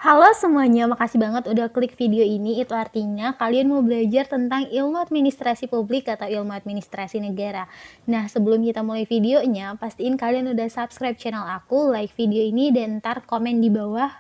Halo semuanya, makasih banget udah klik video ini. Itu artinya kalian mau belajar tentang ilmu administrasi publik atau ilmu administrasi negara. Nah, sebelum kita mulai videonya, pastiin kalian udah subscribe channel aku, like video ini, dan ntar komen di bawah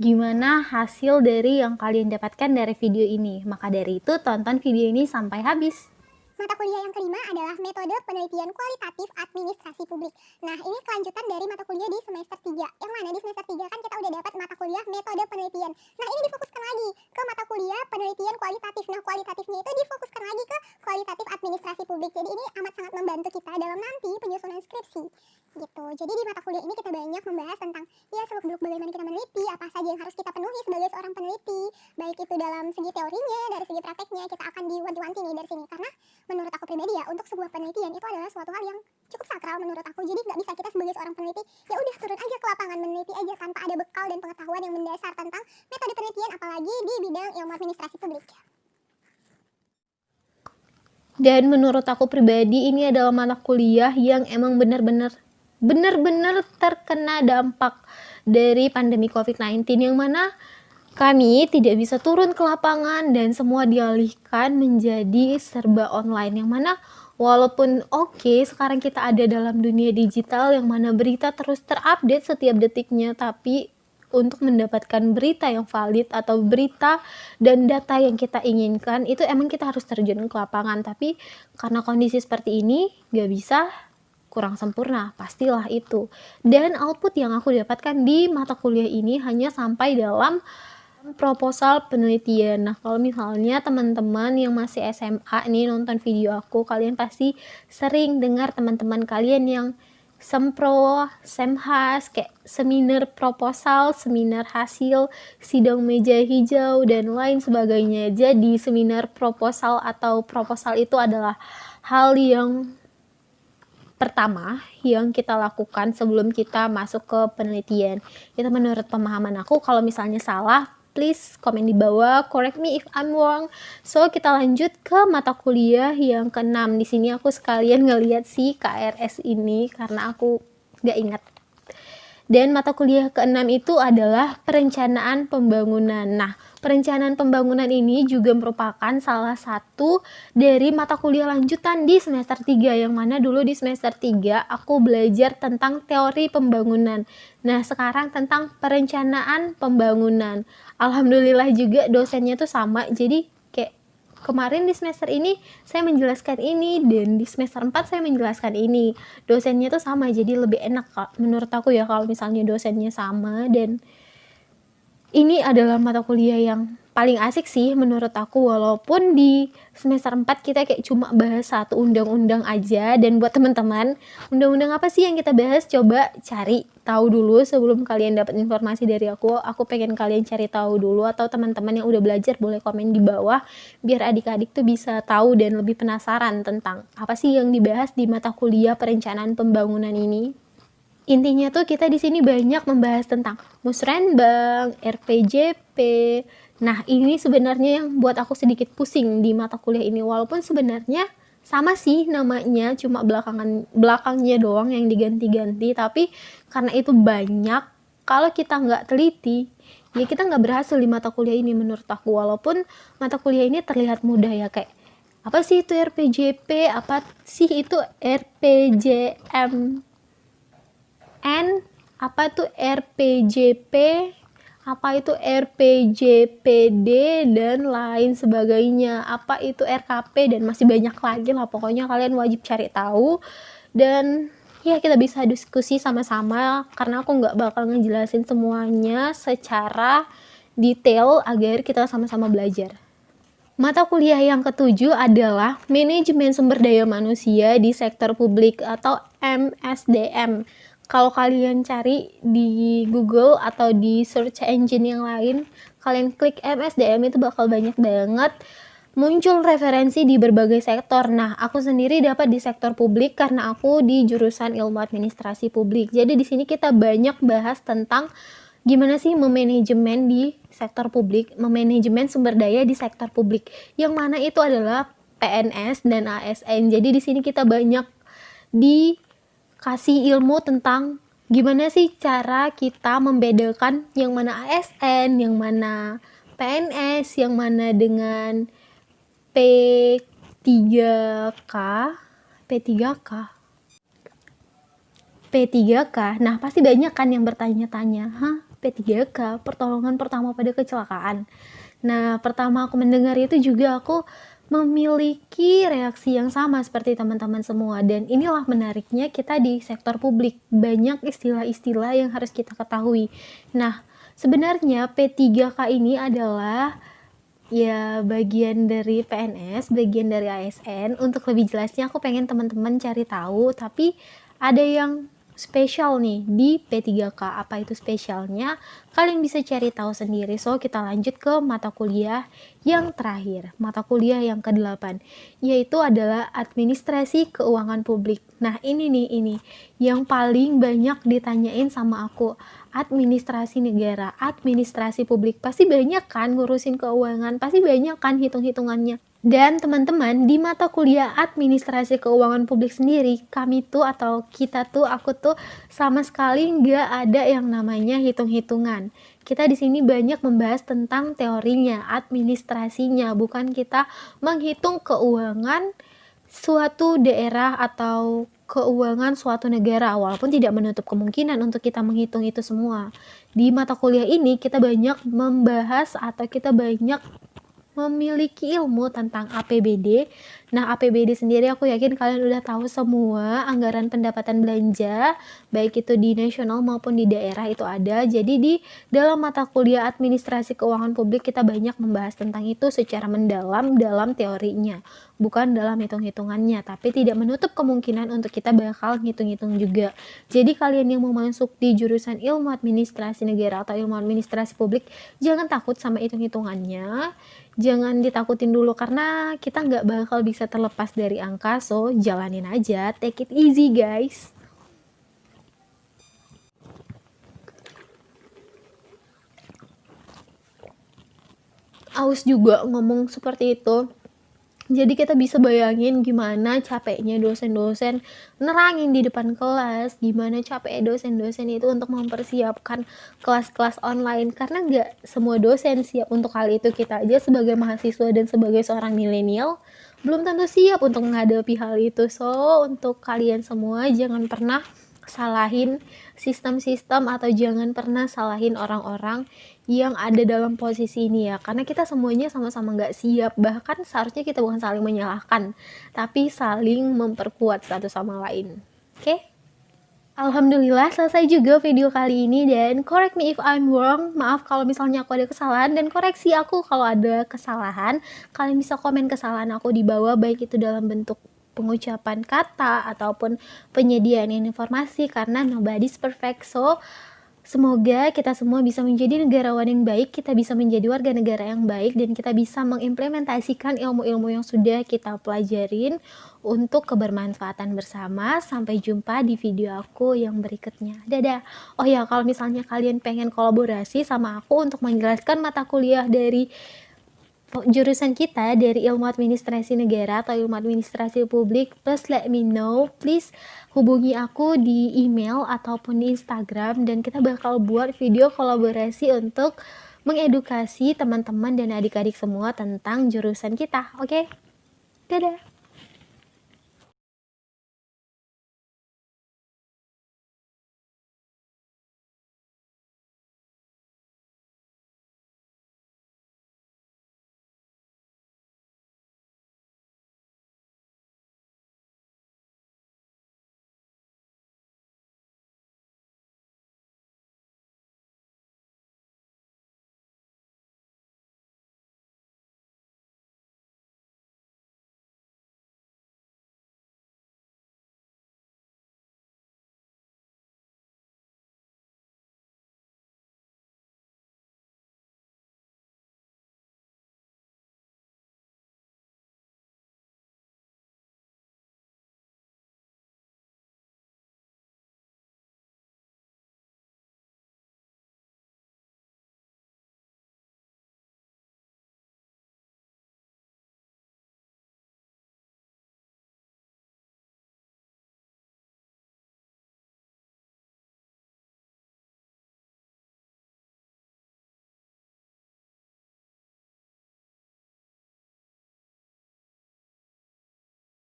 gimana hasil dari yang kalian dapatkan dari video ini. Maka dari itu, tonton video ini sampai habis. Mata kuliah yang kelima adalah metode penelitian kualitatif administrasi publik. Nah, ini kelanjutan dari mata kuliah di semester 3. Yang mana di semester 3 kan kita udah dapat mata kuliah metode penelitian. Nah, ini difokuskan lagi ke mata kuliah penelitian kualitatif. Nah, kualitatifnya itu difokuskan lagi ke kualitatif administrasi publik. Jadi ini amat sangat membantu kita dalam nanti penyusunan skripsi. Gitu. Jadi di mata kuliah ini kita banyak membahas tentang seluk-beluk bagaimana kita meneliti, apa saja yang harus kita penuhi sebagai seorang peneliti. Baik itu dalam segi teorinya, dari segi prakteknya, kita akan diwanti-wanti nih dari sini. Karena menurut aku pribadi ya, untuk sebuah penelitian itu adalah suatu hal yang cukup sakral menurut aku. Jadi nggak bisa kita sebagai seorang peneliti ya udah turun aja ke lapangan meneliti aja tanpa ada bekal dan pengetahuan yang mendasar tentang metode penelitian, apalagi di bidang ilmu administrasi publik. Dan menurut aku pribadi ini adalah mata kuliah yang emang benar-benar terkena dampak dari pandemi COVID-19, yang mana kami tidak bisa turun ke lapangan dan semua dialihkan menjadi serba online, yang mana walaupun sekarang kita ada dalam dunia digital yang mana berita terus terupdate setiap detiknya, tapi untuk mendapatkan berita yang valid atau berita dan data yang kita inginkan itu emang kita harus terjun ke lapangan. Tapi karena kondisi seperti ini gak bisa, kurang sempurna pastilah itu. Dan output yang aku dapatkan di mata kuliah ini hanya sampai dalam proposal penelitian. Nah, kalau misalnya teman-teman yang masih SMA nih nonton video aku, kalian pasti sering dengar teman-teman kalian yang sempro, semhas, kayak seminar proposal, seminar hasil, sidang meja hijau, dan lain sebagainya. Jadi seminar proposal atau proposal itu adalah hal yang pertama yang kita lakukan sebelum kita masuk ke penelitian. Itu menurut pemahaman aku. Kalau misalnya salah, please komen di bawah, correct me if I'm wrong. So, kita lanjut ke mata kuliah yang ke-6. Di sini aku sekalian ngeliat si KRS ini karena aku gak ingat. Dan mata kuliah ke-6 itu adalah perencanaan pembangunan. Nah, perencanaan pembangunan ini juga merupakan salah satu dari mata kuliah lanjutan di semester 3, yang mana dulu di semester 3 aku belajar tentang teori pembangunan. Nah, sekarang tentang perencanaan pembangunan. Alhamdulillah juga dosennya tuh sama, jadi kayak kemarin di semester ini saya menjelaskan ini dan di semester 4 saya menjelaskan ini. Dosennya tuh sama, jadi lebih enak menurut aku ya kalau misalnya dosennya sama. Dan ini adalah mata kuliah yang paling asik sih menurut aku, walaupun di semester 4 kita kayak cuma bahas satu undang-undang aja. Dan buat teman-teman, undang-undang apa sih yang kita bahas? Coba cari tahu dulu sebelum kalian dapat informasi dari aku. Aku pengen kalian cari tahu dulu, atau teman-teman yang udah belajar boleh komen di bawah biar adik-adik tuh bisa tahu dan lebih penasaran tentang apa sih yang dibahas di mata kuliah perencanaan pembangunan ini. Intinya tuh kita di sini banyak membahas tentang musrenbang, RPJP. Nah, ini sebenarnya yang buat aku sedikit pusing di mata kuliah ini, walaupun sebenarnya sama sih namanya, cuma belakangnya doang yang diganti-ganti. Tapi karena itu banyak, kalau kita nggak teliti, ya kita nggak berhasil di mata kuliah ini menurut aku. Walaupun mata kuliah ini terlihat mudah ya, kayak apa sih itu RPJP, apa sih itu RPJM, apa itu RPJP, apa itu RPJPD, dan lain sebagainya, apa itu RKP, dan masih banyak lagi lah. Pokoknya kalian wajib cari tahu, dan ya kita bisa diskusi sama-sama karena aku nggak bakal ngejelasin semuanya secara detail agar kita sama-sama belajar. Mata kuliah yang ketujuh adalah Manajemen Sumber Daya Manusia di Sektor Publik atau MSDM. Kalau kalian cari di Google atau di search engine yang lain, kalian klik MSDM itu bakal banyak banget muncul referensi di berbagai sektor. Nah, aku sendiri dapat di sektor publik karena aku di jurusan Ilmu Administrasi Publik. Jadi di sini kita banyak bahas tentang gimana sih memanajemen di sektor publik, memanajemen sumber daya di sektor publik, yang mana itu adalah PNS dan ASN. Jadi di sini kita banyak dikasih ilmu tentang gimana sih cara kita membedakan yang mana ASN, yang mana PNS, yang mana dengan P3K, P3K, P3K. Nah, pasti banyak kan yang bertanya-tanya, hah, P3K, pertolongan pertama pada kecelakaan. Nah, pertama aku mendengar itu juga aku memiliki reaksi yang sama seperti teman-teman semua. Dan inilah menariknya kita di sektor publik. Banyak istilah-istilah yang harus kita ketahui. Nah, sebenarnya P3K ini adalah ya bagian dari PNS, bagian dari ASN. Untuk lebih jelasnya aku pengen teman-teman cari tahu, tapi ada yang spesial nih di P3K. Apa itu spesialnya? Kalian bisa cari tahu sendiri. So, kita lanjut ke mata kuliah yang terakhir. Mata kuliah yang ke-8, yaitu adalah Administrasi Keuangan Publik. Nah, ini yang paling banyak ditanyain sama aku. Administrasi negara, administrasi publik, pasti banyak kan ngurusin keuangan, pasti banyak kan hitung-hitungannya. Dan teman-teman, di mata kuliah administrasi keuangan publik sendiri, kami tuh atau kita tuh, aku tuh sama sekali nggak ada yang namanya hitung-hitungan. Kita di sini banyak membahas tentang teorinya, administrasinya, bukan kita menghitung keuangan suatu daerah atau keuangan suatu negara, walaupun tidak menutup kemungkinan untuk kita menghitung itu semua. Di mata kuliah ini kita banyak membahas atau kita banyak memiliki ilmu tentang APBD. Nah, APBD sendiri aku yakin kalian udah tahu semua, anggaran pendapatan belanja, baik itu di nasional maupun di daerah itu ada. Jadi di dalam mata kuliah Administrasi Keuangan Publik kita banyak membahas tentang itu secara mendalam dalam teorinya, bukan dalam hitung-hitungannya, tapi tidak menutup kemungkinan untuk kita bakal ngitung-hitung juga. Jadi kalian yang mau masuk di jurusan ilmu administrasi negara atau ilmu administrasi publik, jangan takut sama hitung-hitungannya. Jangan ditakutin dulu karena kita nggak bakal bisa terlepas dari angka, so jalanin aja, take it easy guys. Aus juga ngomong seperti itu. Jadi kita bisa bayangin gimana capeknya dosen-dosen nerangin di depan kelas, gimana capek dosen-dosen itu untuk mempersiapkan kelas-kelas online, karena nggak semua dosen siap untuk hal itu. Kita aja sebagai mahasiswa dan sebagai seorang milenial belum tentu siap untuk menghadapi hal itu. So, untuk kalian semua jangan pernah salahin sistem-sistem atau jangan pernah salahin orang-orang yang ada dalam posisi ini ya, karena kita semuanya sama-sama nggak siap. Bahkan seharusnya kita bukan saling menyalahkan, tapi saling memperkuat satu sama lain. Oke? Alhamdulillah selesai juga video kali ini, dan correct me if I'm wrong, maaf kalau misalnya aku ada kesalahan, dan koreksi aku kalau ada kesalahan. Kalian bisa komen kesalahan aku di bawah, baik itu dalam bentuk pengucapan kata ataupun penyediaan informasi, karena nobody's perfect. So semoga kita semua bisa menjadi negarawan yang baik, kita bisa menjadi warga negara yang baik, dan kita bisa mengimplementasikan ilmu-ilmu yang sudah kita pelajarin untuk kebermanfaatan bersama. Sampai jumpa di video aku yang berikutnya. Dadah. Oh ya, kalau misalnya kalian pengen kolaborasi sama aku untuk menjelaskan mata kuliah dari jurusan kita, dari ilmu administrasi negara atau ilmu administrasi publik, please let me know. Please hubungi aku di email ataupun di Instagram, dan kita bakal buat video kolaborasi untuk mengedukasi teman-teman dan adik-adik semua tentang jurusan kita. Oke? Dadah.